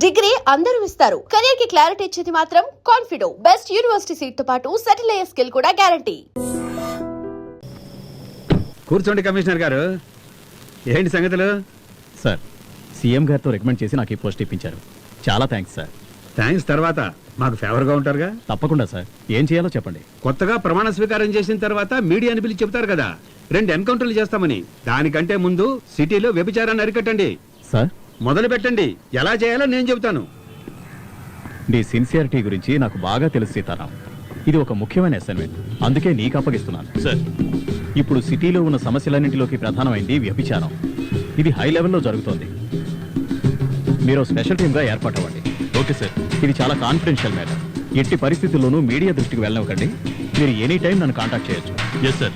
Degree అందరూ ఇస్తారు. Career కి క్లారిటీ ఇచ్చేది మాత్రం కాన్ఫిడో. బెస్ట్ యూనివర్సిటీ సీట్ తో పాటు సెటిల్ అయ్యే స్కిల్ కూడా గ్యారంటీ. కూర్చోండి కమిషనర్ గారు. ఏంటి సంగతులు? సార్, సీఎం గారితో రికమెండ్ చేసి నాకు ఈ పోస్ట్ ఇప్పించారు. చాలా థ్యాంక్స్ సార్. థ్యాంక్స్ తర్వాత మాకు ఫేవర్గా ఉంటారుగా. తప్పకుండా సార్, ఏం చేయాలో చెప్పండి. కొత్తగా ప్రమాణ స్వీకారం చేసిన తర్వాత మీడియాని పిలిచి చెప్తారు కదా 2 ఎన్కౌంటర్లు చేస్తామని. దానికంటే ముందు సిటీలో వ్యభిచారాన్ని అరికట్టండి. సార్, మొదలు పెట్టండి. ఎలా చేయాలో నేను చెబుతాను. నీ సిన్సియారిటీ గురించి నాకు బాగా తెలుసు సీతారాం. ఇది ఒక ముఖ్యమైన అసైన్మెంట్, అందుకే నీకు అప్పగిస్తున్నాను. సార్, ఇప్పుడు సిటీలో ఉన్న సమస్యలన్నింటిలోకి ప్రధానమైంది వ్యభిచారం. ఇది హై లెవెల్లో జరుగుతోంది. మీరు స్పెషల్ టీమ్గా ఏర్పాటు అవ్వండి. Okay sir. ఇది చాలా కాన్ఫిడెన్షియల్ మ్యాటర్. ఎట్టి పరిస్థితుల్లోనూ మీడియా దృష్టికి వెళ్ళనివ్వకండి. మీరు ఎనీ టైం నన్ను కాంటాక్ట్ చేయొచ్చు. Yes sir.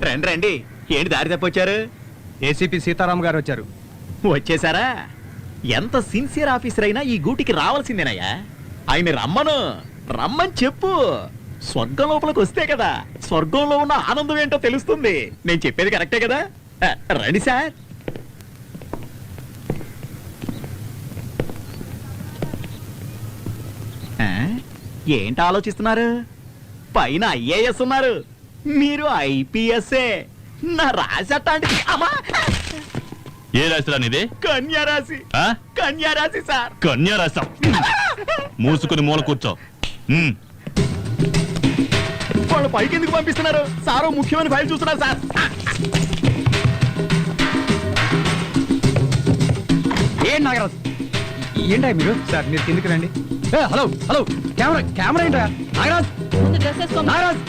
రండి రండి, ఏంటి దారి తప్పొచ్చారు? ఏసీపీ సీతారాం గారు వచ్చారు. వచ్చేసారా? ఎంత సిన్సియర్ ఆఫీసర్ అయినా ఈ గూటికి రావాల్సిందేనయ్యా. ఆయన రమ్మని చెప్పు. స్వర్గం లోపలికి వస్తే కదా స్వర్గంలో ఉన్న ఆనందం ఏంటో తెలుస్తుంది. నేను చెప్పేది కరెక్టే కదా? రండి సార్. ఏంటి ఆలోచిస్తున్నారు? పైన ఐఏఎస్ ఉన్నారు, మీరు ఐపీఎస్ఏ. నా రాశి అట్లాంటిది. అమ్మా, ఏ రాశిరా నీది? కన్యారాశి. కన్యారాశి సార్. కన్యారాశం. మూసుకుని మూల కూర్చో. వాళ్ళు పైకి ఎందుకు పంపిస్తున్నారు? సారో ముఖ్యమైన ఫైల్ చూస్తున్నారు సార్. ఏం నాగరాజ్, ఏంటా మీరు? సార్ మీరు కిందికి రండి. హలో హలో, కెమెరా ఏంటా? నాగరాజ్, నాగరాజ్,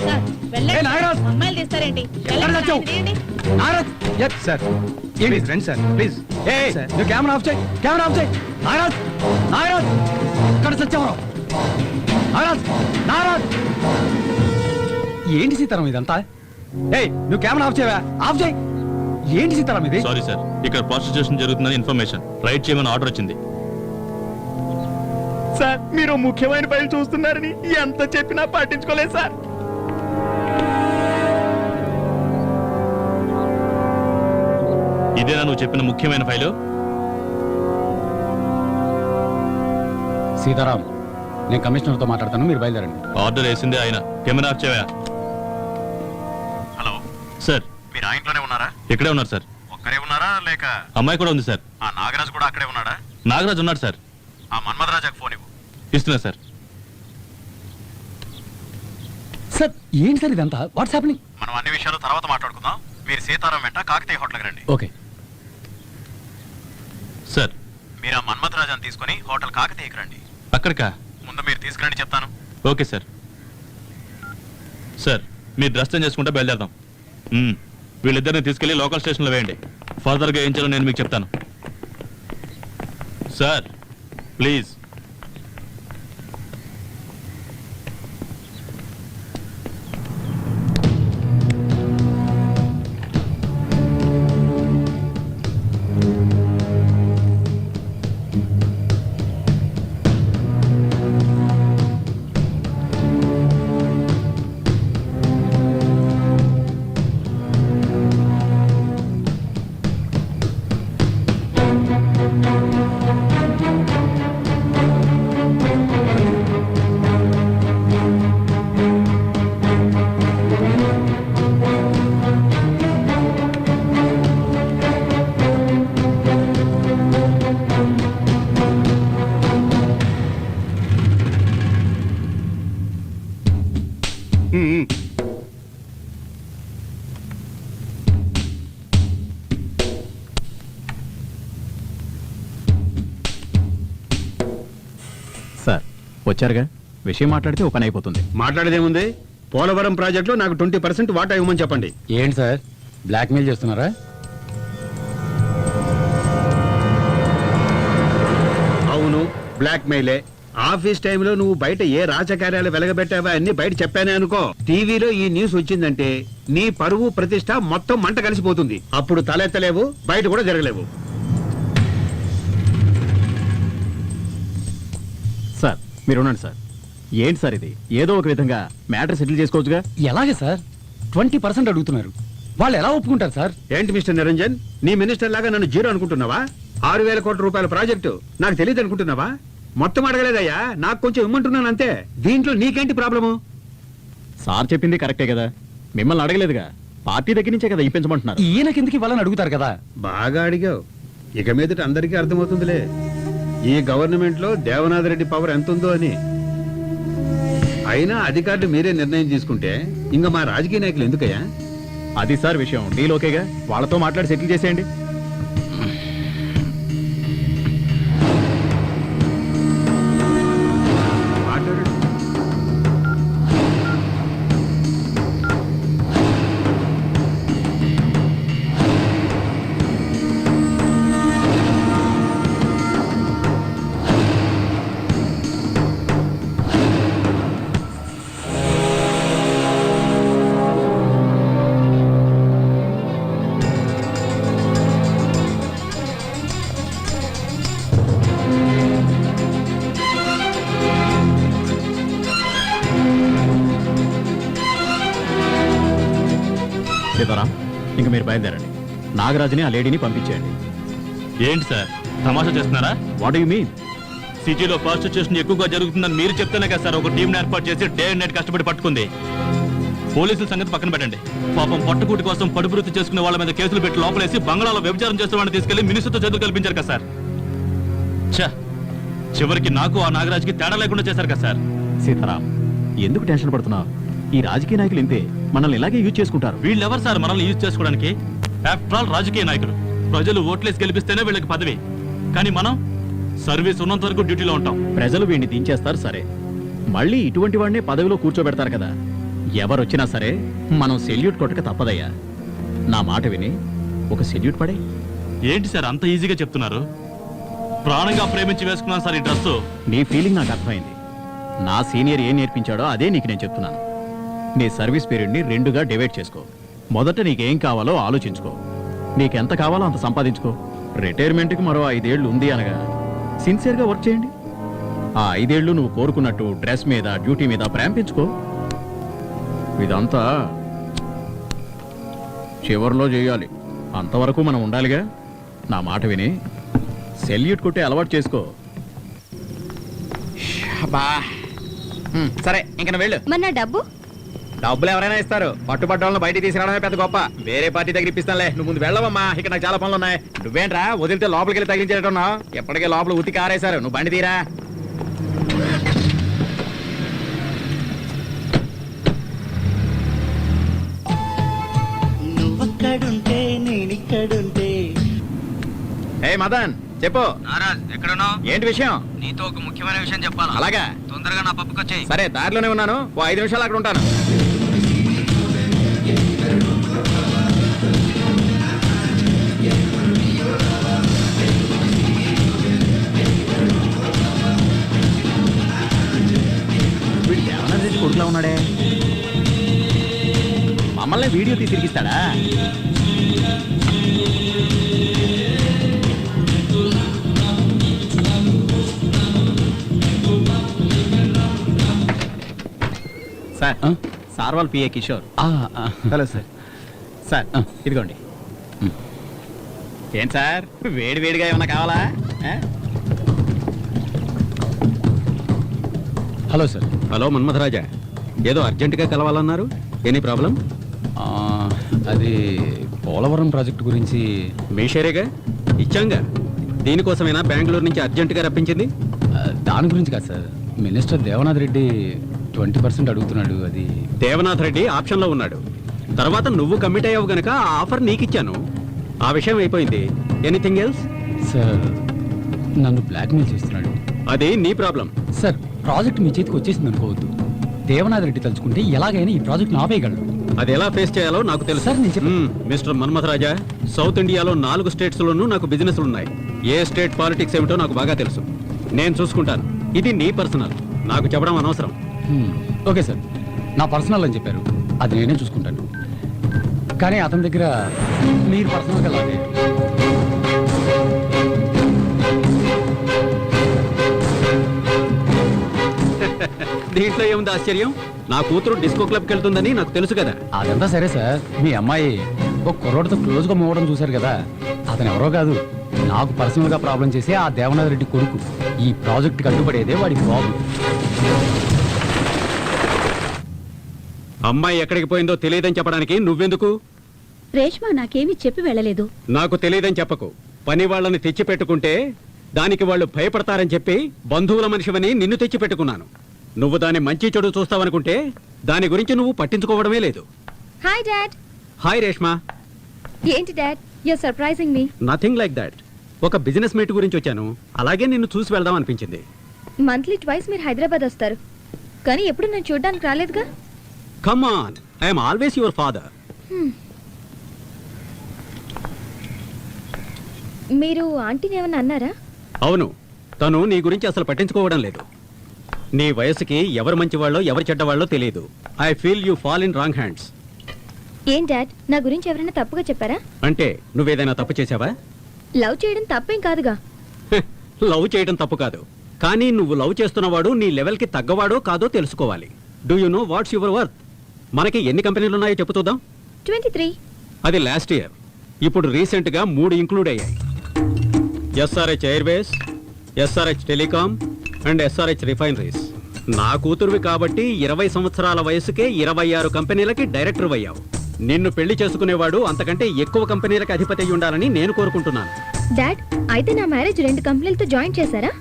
నాగరాజ్, అమ్మాయిలు తీస్తారేంటి? నాగరాజ్. Yes sir. ఏంటి రండి సార్ ప్లీజ్. నువ్వు కెమెరా ఆఫ్ చేయి, కెమెరా ఆఫ్ చేయి. నాగరాజ్, నాగరాజ్, ఇక్కడ సత్యవరం. నాగరాజ్, నాగరాజ్. ఏంటి సీతారాం ఇదంతా? నువ్వు కెమెరా ఆఫ్ చేయవా? ఆఫ్ చేయి. ఏంటి సీతారాం ఇది? సారీ సార్, ఇక్కడ ప్రాస్టిట్యూషన్ జరుగుతుందని ఇన్ఫర్మేషన్. రైట్ చేయమని ఆర్డర్ వచ్చింది. సార్, మీరు ముఖ్యమైన ఫైల్ చూస్తున్నారని ఎంత చెప్పినా పట్టించుకోలేదు సార్. ఇదేనా నువ్వు చెప్పిన ముఖ్యమైన ఫైలు? సీతారాం, నేను కమిషనర్తో మాట్లాడతాను, మీరు బయలుదేరండి. ఆర్డర్ వేసిందే ఆయన. కెమెరా ఆఫ్ చేయవా? హలో సార్, మీరు ఆ ఇంట్లోనే ఉన్నారా? ఇక్కడే ఉన్నారు సార్. ఒక్కరే ఉన్నారా లేక అమ్మాయి కూడా ఉంది సార్. ఆ నాగరాజు కూడా అక్కడే ఉన్నాడా? నాగరాజు ఉన్నాడు సార్. ఆ మన్మధరాజాకు ఫోన్ ఇవ్వు. ఇస్తున్నా సార్. సార్ ఏంటి సార్ ఇదంతా? What's happening? మనం అన్ని విషయాలు తర్వాత మాట్లాడుకుందాం. మీరు సీతారాం వెంట కాకతీయ హోటల్కి రండి. Okay sir. మీరు ఆ మన్మధరాజాన్ని తీసుకుని హోటల్ కాకతీయకి రండి. అక్కడికా? ముందు మీరు తీసుకురండి, చెప్తాను. Okay sir. సార్, మీరు డ్రెస్ చేంజ్ చేసుకుంటే బయలుదేరదాం. వీళ్ళిద్దరిని తీసుకెళ్లి లోకల్ స్టేషన్లో వేయండి. ఫర్దర్గా ఏం చేయాలో నేను మీకు చెప్తాను. Sir please. సార్, వచ్చారుగా, విషయం మాట్లాడితే ఓ పని అయిపోతుంది. మాట్లాడేదేముంది? పోలవరం ప్రాజెక్టులో నాకు 20% వాటా ఇవ్వమని చెప్పండి. ఏంటి సార్, బ్లాక్మెయిల్ చేస్తున్నారా? అవును, బ్లాక్మెయిలే. ఆఫీస్ టైంలో నువ్వు బయట ఏ రాజకార్యాలు వెలగబెట్టావా అన్ని బయట చెప్పానే అనుకో, టీవీలో ఈ న్యూస్ వచ్చిందంటే నీ పరువు ప్రతిష్ట మొత్తం మంట కలిసిపోతుంది. అప్పుడు తలెత్తలేవు, బయట కూడా జరగలేవు. సార్ మీరు ఉండండి సార్. ఏంటి సార్ ఇది? ఏదో ఒక విధంగా మ్యాటర్ సెటిల్ చేసుకోవచ్చుగా. ఎలాగే సార్ 20% అడుగుతున్నారు, వాళ్ళు ఎలా ఒప్పుకుంటారు సార్? ఏంటి మిస్టర్ నిరంజన్, నీ మినిస్టర్ లాగా నన్ను జీరో అనుకుంటున్నావా? 6,000 కోట్ల రూపాయల ప్రాజెక్టు నాకు తెలియదు అనుకుంటున్నావా? మొత్తం అడగలేదయ్యా, నాకు కొంచెం ఇమ్మంటున్నాను అంతే. దీంట్లో నీకేంటి ప్రాబ్లము? సార్ చెప్పింది కరెక్టే కదా, మిమ్మల్ని అడగలేదుగా, పార్టీ దగ్గర నుంచే కదా ఇప్పించమంటున్నారు. ఈయన కిందకి ఇవ్వాలని అడుగుతారు కదా. బాగా అడిగావు. ఇక మీదట అందరికీ అర్థమవుతుందిలే ఈ గవర్నమెంట్ లో దేవనాథ్ రెడ్డి పవర్ ఎంత ఉందో అని. అయినా అధికారులు మీరే నిర్ణయం తీసుకుంటే ఇంకా మా రాజకీయ నాయకులు ఎందుకయ్యా? అది సార్ విషయం, డీల్ ఓకేగా, వాళ్ళతో మాట్లాడి సెటిల్ చేసేయండి. మాట్లాడండి. సీతారాం, ఇంక మీరు బయలుదేరండి. నాగరాజుని ఆ లేడీని పంపించేయండి. ఏంటి సార్ తమాషా చేస్తున్నారా? What you mean? సిటీలో ప్రాస్టిట్యూషన్ ఎక్కువగా జరుగుతుందని మీరు చెప్తేనే కదా సార్ ఒక టీంని ఏర్పాటు చేసి డే అండ్ నైట్ కష్టపడి పట్టుకుంది. పోలీసుల సంగతి పక్కన పెట్టండి, పాపం పట్టుకూటి కోసం పడుబృత్తి చేసుకునే వాళ్ళ మీద కేసులు పెట్టి లోపలేసి బంగాళాలో వ్యభిచారం చేస్తున్న వాళ్ళని తీసుకెళ్లి మినిస్టర్తో చదువు కల్పించారు కదా సార్. ఛా, చివరికి నాకు ఆ నాగరాజుకి తేడా లేకుండా చేశారు కదా సార్. సీతారాం, ఎందుకు టెన్షన్ పడుతున్నావు? ఈ రాజకీయ నాయకులు ఇంతే, మనల్ని ఇలాగే యూజ్ చేసుకుంటారు. వీళ్ళెవరు సార్ మనల్ని యూజ్ చేసుకోవడానికి? ఆఫ్టర్ ఆల్ రాజకీయ నాయకులు. ప్రజలు ఓట్లేసి గెలిపిస్తేనే వీళ్ళకి పదవి, కానీ మనం సర్వీస్ ఉన్నంత వరకు డ్యూటీలో ఉంటాం. ప్రజలు వీడిని దించేస్తారు సరే, మళ్ళీ ఇటువంటి వాడినే పదవిలో కూర్చోబెడతారు కదా. ఎవరొచ్చినా సరే మనం సెల్యూట్ కొట్టక తప్పదయ్యా. నా మాట విని ఒక సెల్యూట్ పడే. ఏంటి సార్ అంత ఈజీగా చెప్తున్నారు? ప్రాణంగా ప్రేమించి వేసుకున్నాను సార్ ఈ డ్రెస్సు. నీ ఫీలింగ్ నాకు అర్థమైంది. నా సీనియర్ ఏం నేర్పించాడో అదే నీకు నేను చెప్తున్నాను. నీ సర్వీస్ పీరియడ్ని 2గా డివైడ్ చేసుకో. మొదట నీకేం కావాలో ఆలోచించుకో, నీకెంత కావాలో అంత సంపాదించుకో. రిటైర్మెంట్కి మరో 5 ఏళ్ళు ఉంది అనగా సిన్సియర్గా వర్క్ చేయండి. ఆ 5 ఏళ్ళు నువ్వు కోరుకున్నట్టు డ్రెస్ మీద డ్యూటీ మీద ప్రేమ పెంచుకో. ఇదంతా చివర్లో చేయాలి, అంతవరకు మనం ఉండాలిగా. నా మాట విని సెల్యూట్ కొట్టే అలవాటు చేసుకో. సరే ఇంక నువ్వు వెళ్ళు. మరి నా డబ్బు? డబ్బులు ఎవరైనా ఇస్తారు, పట్టుబడ్డ వాళ్ళని బయటికి తీసుకురావడమే పెద్ద గొప్ప. వేరే పార్టీ దగ్గర ఇప్పిస్తానులే, నువ్వు ముందు వెళ్ళవమ్మా, ఇక్కడ నాకు చాలా పనులు ఉన్నాయి. నువ్వేంట్రా వదిలితే లోపలికి వెళ్ళి తగిలించేటట్టున్నావు? ఎప్పటికే లోపల ఉతికి ఆరేశారు, నువ్వు బండి తీరా. నువ్వక్కడుంటే నేనిక్కడుంటే. ఏ మదన్ చెప్పు. నారాజ్ ఎక్కడున్నావు? ఏంటి విషయం? నీతో ఒక ముఖ్యమైన విషయం చెప్పాలి. అలాగా, తొందరగా నా పప్పుకి వచ్చేయ్. సరే దారిలోనే ఉన్నాను, ఓ 5 నిమిషాలు అక్కడ ఉంటాను. వీడు దేవనాథ్ రెడ్డి కొడుకులా ఉన్నాడే, మమ్మల్ని వీడియో తీసి తిరిగిస్తాడా? సార్, సార్ వాళ్ళ PA Kishore. Hello sir. Sir ఇదిగోండి. ఏం సార్ వేడి వేడిగా ఏమన్నా కావాలా? Hello sir. హలో మన్మథరాజా, ఏదో అర్జెంటుగా కలవాలన్నారు, ఎనీ ప్రాబ్లం? అది పోలవరం ప్రాజెక్టు గురించి. మీ షేరేగా ఇచ్చాంగా, దీనికోసమైనా బెంగళూరు నుంచి అర్జెంటుగా రప్పించింది. దాని గురించి కాదు సార్, మినిస్టర్ దేవనాథ్ రెడ్డి 20% అడుగుతున్నాడు. అది దేవనాథ్ రెడ్డి ఆప్షన్లో ఉన్నాడు. తర్వాత నువ్వు కమిట్ అయ్యావు గనక ఆ ఆఫర్ నీకిచ్చాను. ఆ విషయం అయిపోయింది. Anything else? సార్ నన్ను బ్లాక్మెయిల్ చేస్తున్నాడు. అది నీ ప్రాబ్లం. సార్ ప్రాజెక్ట్ మీ చేతికి వచ్చేసింది అనుకోవద్దు. దేవనాథ్ రెడ్డి తలుచుకుంటే ఎలాగైనా ఈ ప్రాజెక్ట్ని ఆపేయగలడు. అది ఎలా ఫేస్ చేయాలో నాకు తెలుసు. సార్, నేను చెప్పను. మిస్టర్ మన్మథరాజా, సౌత్ ఇండియాలో 4 స్టేట్స్లోనూ నాకు బిజినెస్లు ఉన్నాయి. ఏ స్టేట్ పాలిటిక్స్ ఏమిటో నాకు బాగా తెలుసు. నేను చూసుకుంటాను. ఇది నీ పర్సనల్, నాకు చెప్పడం అనవసరం. ఓకే సార్, నా పర్సనల్ అని చెప్పారు, అది నేనే చూసుకుంటాను. కానీ అతని దగ్గర మీరు పర్సనల్గా లాగే. దీంట్లో ఏముంది ఆశ్చర్యం? నా కూతురు డిస్కో క్లబ్కి వెళ్తుందని నాకు తెలుసు కదా. అదంతా సరే సార్, మీ అమ్మాయి ఒక కుర్రోడితో క్లోజ్ గా మూవడం చూశారు కదా, అతను ఎవరో కాదు, నాకు పర్సనల్ గా ప్రాబ్లం చేసి ఆ దేవనాథ్ రెడ్డి కొడుకు. ఈ ప్రాజెక్ట్ కట్టుబడేదే వాడి ప్రాబ్లం. అమ్మాయి ఎక్కడికి పోయిందో తెలియదని చెప్పడానికి నువ్వెందుకు? రేష్మా నాకేమీ చెప్పి వెళ్ళలేదు. నాకు తెలియదని చెప్పకు. పని వాళ్ళని తెచ్చి పెట్టుకుంటే దానికి వాళ్ళు భయపడతారని చెప్పి బంధువుల మనిషివని నిన్ను తెచ్చి పెట్టుకున్నాను. నువ్వు దాని మంచి చెడు చూస్తావనుకుంటే దాని గురించి నువ్వు పట్టించుకోవడమే లేదు. Hi dad. హాయ్ రేష్మా. ఏంటి dad, you're surprising me. Nothing like that. ఒక బిజినెస్ మీట్ గురించి వచ్చాను, అలాగే నిన్ను చూసి వెళ్దాం అనిపించింది. మంత్లీ ట్వైస్ మీరు హైదరాబాద్ వస్తారు, కానీ ఎప్పుడు నేను చూడడానికి రాలేదుగా. Come on, I'm always your father. మీరు ఆంటీని ఏమన్నా అన్నారా? అవును, తను నీ గురించి అసలు పట్టించుకోవడం లేదు. నీ వయసుకి ఎవరు మంచివాళ్ళో ఎవరు చెడ్డవాళ్ళో తెలియదు. I feel you fall in wrong hands. ఏం డాడ్, నా గురించి ఎవరైనా తప్పుగా చెప్పారా? అంటే నువ్వేదైనా తప్పు చేశావా? లవ్ చేయడం తప్పేం కాదుగా. లవ్ చేయడం తప్పు కాదు, కానీ నువ్వు లవ్ చేస్తున్నవాడు నీ లెవెల్కి తగ్గవాడో కాదో తెలుసుకోవాలి. Do you know what's your worth? మనకి ఎన్ని కంపెనీలు ఉన్నాయో చెప్పు చూద్దాం. 23. అది లాస్ట్ ఇయర్. ఇప్పుడు రీసెంట్గా 3 ఇంక్లూడ్ అయ్యాయి. SRH Airways, SRH telecom and SRH refineries. నా కూతురువి కాబట్టి 20 సంవత్సరాల వయసుకే 26 కంపెనీలకి డైరెక్టర్ అయ్యావు. నిన్ను పెళ్లి చేసుకునేవాడు అంతకంటే ఎక్కువ కంపెనీలకు అధిపతి అయి ఉండాలని నేను కోరుకుంటున్నాను. డాడ్, అయితే నా మ్యారేజ్ 2 కంపెనీలతో జాయిన్ చేశారా?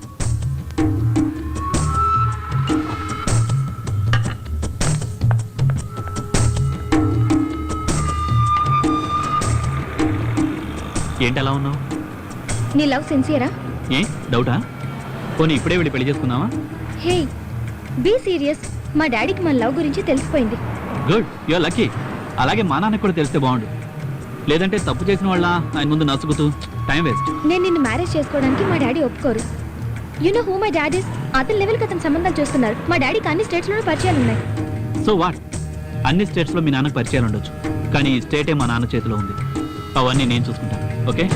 ఏంటి అలా ఉన్నావు? నీ లవ్ సిన్సియరా? ఏ డౌటా? పోనీ ఇప్పుడే వెళ్ళి పెళ్లి చేసుకుందామా? Hey, be serious. మా డాడీకి మన లవ్ గురించి తెలిసిపోయింది. Good, you're lucky. అలాగే మా నాన్నకు కూడా తెలిస్తే బాగుండు. లేదంటే తప్పు చేసిన వాళ్ళ ఆయన ముందు నసుగుతూ టైం వేస్ట్. నేను నిన్ను మ్యారేజ్ చేసుకోవడానికి మా డాడీ ఒప్పుకోరు. You know who my dad is? అతని లెవెల్కి అతను సంబంధాలు చూస్తున్నారు. మా డాడీకి అన్ని స్టేట్స్లోనూ పరిచయాలు ఉన్నాయి. So what? అన్ని స్టేట్స్లో మీ నాన్నకు పరిచయాలు ఉండొచ్చు, కానీ ఈ స్టేటే మా నాన్న చేతిలో ఉంది. అవన్నీ నేను చూసుకుంటాను. ఓకే?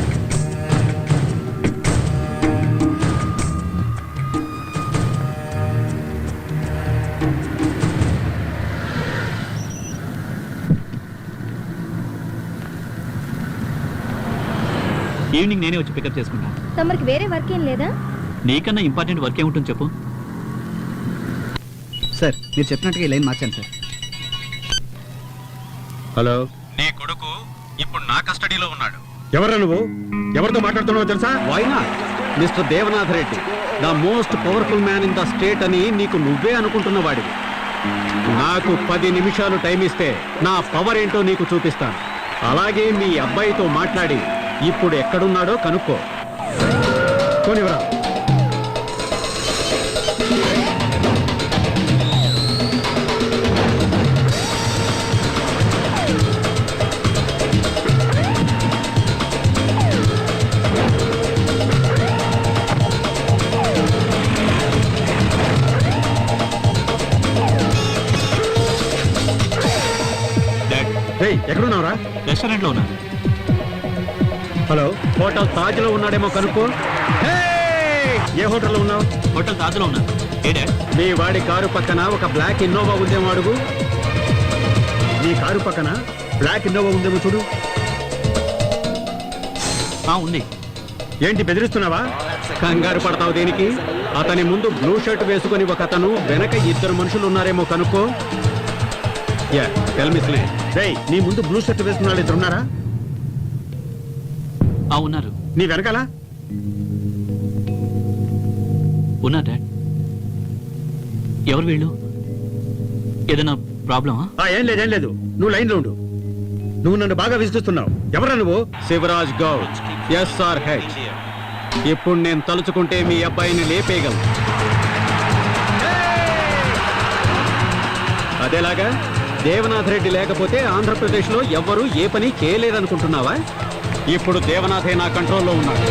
ఈవినింగ్ నేనే వచ్చి పికప్ చేసుకుంటాను. తమరికి వేరే వర్క్ ఏం లేదా? నీకన్నా ఇంపార్టెంట్ వర్క్ ఏముంటుంది చెప్పు. సార్, మీరు చెప్పినట్టుగా ఈ లైన్ మార్చాను సార్. హలో, నీ కొడుకు ఇప్పుడు నా కస్టడీలో ఉన్నాడు. ఎవరా నువ్వు? ఎవరితో మాట్లాడుతున్నావో తెలుసా? Why not? Mister Devanath Reddy, the most powerful man in the state అని నీకు నువ్వే అనుకుంటున్న వాడివి. నాకు 10 నిమిషాలు టైం ఇస్తే నా పవర్ ఏంటో నీకు చూపిస్తాను. అలాగే మీ అబ్బాయితో మాట్లాడి ఇప్పుడు ఎక్కడున్నాడో కనుక్కో. పోనివరా. డాడ్, రేయ్, ఎక్కడున్నావురా? రెస్టారెంట్లో ఉన్నా. హలో, హోటల్ తాజ్ లో ఉన్నాడేమో కనుక్కో. ఏ హోటల్లో ఉన్నావు? హోటల్ తాజ్లో ఉన్నా. ఏ డాడ్? మీ వాడి కారు పక్కన ఒక బ్లాక్ ఇన్నోవా ఉందేమో అడుగు. నీ కారు పక్కన బ్లాక్ ఇన్నోవా ఉందేమో చూడు. ఉంది. ఏంటి బెదిరిస్తున్నావా? కంగారు పడతావు దేనికి? అతని ముందు బ్లూ షర్ట్ వేసుకుని ఒక అతను, వెనక 2 మనుషులు ఉన్నారేమో కనుక్కో. యా, టెల్ మీ స్నే. రేయ్, నీ ముందు బ్లూ షర్ట్ వేసుకున్న వాళ్ళు 2 ఉన్నారా? ఉన్నారు. నీ వెనకాల ఉన్నారు డాడ్. ఎవరు వీళ్ళు? ఏదైనా ప్రాబ్లమా? ఏం లేదు. నువ్వు లైన్లో ఉండు. నువ్వు నన్ను బాగా విసిస్తున్నావు. ఎవరా నువ్వు? శివరాజ్ గౌడ్, SRH. ఇప్పుడు నేను తలుచుకుంటే మీ అబ్బాయిని లేపేయగలను. అదేలాగా దేవనాథ్ రెడ్డి లేకపోతే ఆంధ్రప్రదేశ్లో ఎవ్వరూ ఏ పని చేయలేరనుకుంటున్నావా? ఇప్పుడు దేవనాథే నా కంట్రోల్లో ఉన్నాడు.